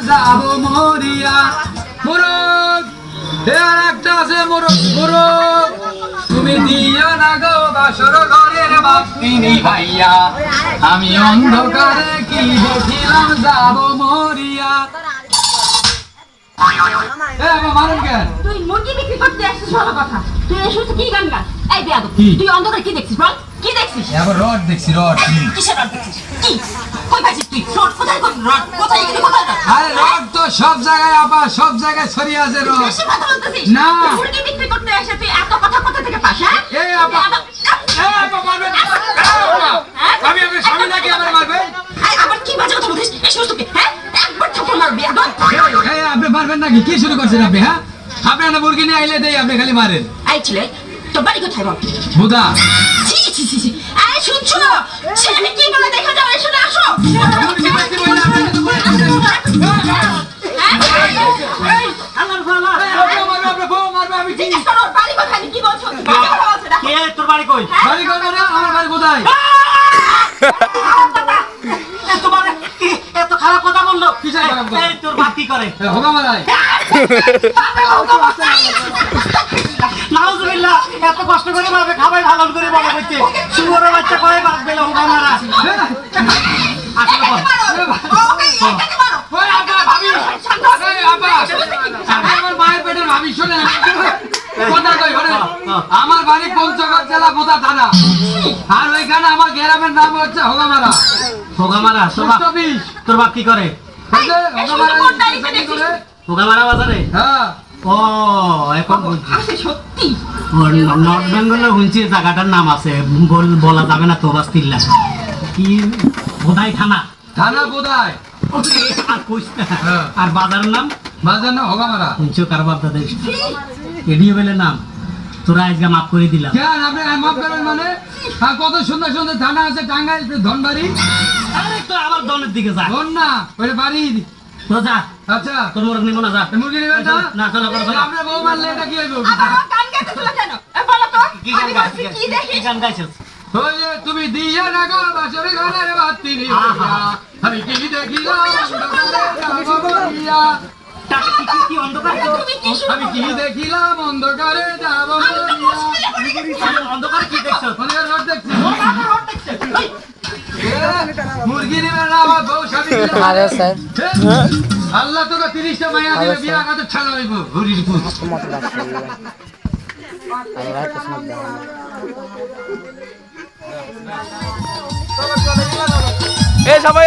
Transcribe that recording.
যাবো মরিয়া মোরগ আর একটা আছে মোরগ মোরগ তুমি দিও না গো বাসর ঘরের বাতি নিভাইয়া আমি অন্ধকারে কি দেখিলাম যাবো মরিয়া তুই মুরগি বিক্রি করতে আসছিস ভালো কথা তুই এসে কি গান গান এই বেয়াদব তুই অন্ধকারে কি দেখছিস বল কি দেখছিস এবার রড দেখছি রড কিসের রড দেখছিস কি কই পাইছিস তুই রড কোথায় রড কোথায় এখানে কোথায় রড আরে রড তো সব জায়গায় আপা সব জায়গায় ছড়িয়ে আছে রড বেশি কথা বলতেছিস না মুরগি বিক্রি করতে এসে তুই এত কথা কোথা থেকে পাস হ্যাঁ এই আপা মারবেন আমি আপনার স্বামী নাকি আবার মারবেন আবার কি বাজে কথা বলছিস এই সমস্ত কি হ্যাঁ একবার থাপ্পড় মারবি একদম এই আপনি মারবেন নাকি কি শুরু করছেন আপনি হ্যাঁ আপনি না মুরগি নিয়ে আইলে দেই আপনি খালি মারেন এই ছেলে তোর বাড়ি কোথায় বল বুদা ছি ছি ছি ছি এই শুনছো ছেলে কি বলে দেখা যাও এসে আসো আল্লাহর ফালা আমি কি জিজ্ঞেস করো বাড়ি কোথায় কি বলছো কে তোর বাড়ি কই বাড়ি করবে না আমার বাড়ি কোথায় তোমার এত খারাপ কথা বললো কিসের খারাপ কথা? এই তোর বাপ কি করে হোগা মারাই নাউজুবিল্লাহ এত কষ্ট করে মারবে খাবাই ভালো করে বলা হচ্ছে সুগরের বাচ্চা কয় বাপ বেলা হুগা মারা আসলে বল ওই আপা ভাবি এই আপা আমার মায়ের পেটের ভাবি শুনে কথা কই ওরে আমার বাড়ি পঞ্চগড় জেলা বোদা থানা আর ওইখানে আমার গ্রামের নাম হচ্ছে হোগামারা হুগা মারা তোর বাপ কি করে হুগা মারা বাজারে হ্যাঁ ও এখন আসে সত্যি নর্থ বেঙ্গলে শুনছি জায়গাটার নাম আছে বলা যাবে না তো বাস্তিল্লা কি বোধাই থানা থানা বোধায় আর কইস না। আর বাজারের নাম বাজার না হোগামারা শুনছো কার বাপ দাদা এডিও বেলে নাম তোরা আজকে মাফ করে দিলাম কেন আপনি মাফ করেন মানে কত সুন্দর সুন্দর থানা আছে টাঙ্গাইল ধনবাড়ি আরে তো আবার দলের দিকে যা ধন না ওই বাড়ি তো যা আচ্ছা তোর মোরগ নিব না যা মুরগি নেবেন না না চলো করো চলো আপনার বউ মারলে এটা কি হইব আবার গান গাইতেছিল কেন বলো তো কি আমি গান বলছি কি দেখিস কি গান গাইছিস ওই যে তুমি দিয়ে না গো বাসরে ঘরের বাতি নিভাইয়া আমি কি দেখিলাম অন্ধকারে যাব মরিয়া কি অন্ধকার তুমি কি শুরু আমি কি দেখিলাম অন্ধকারে যাব মরিয়া অন্ধকার কি দেখছো অন্ধকার রড দেখছি রড দেখছে ওই মুরগি নেবেন না আমার বউ স্বামী আরে স্যার আল্লাহ তোকে 30টা মাইয়া দিবে বিয়া কাতে ছাড়া হইব হরির পুত আল্লাহ কিসমত দেওয়া এ সবাই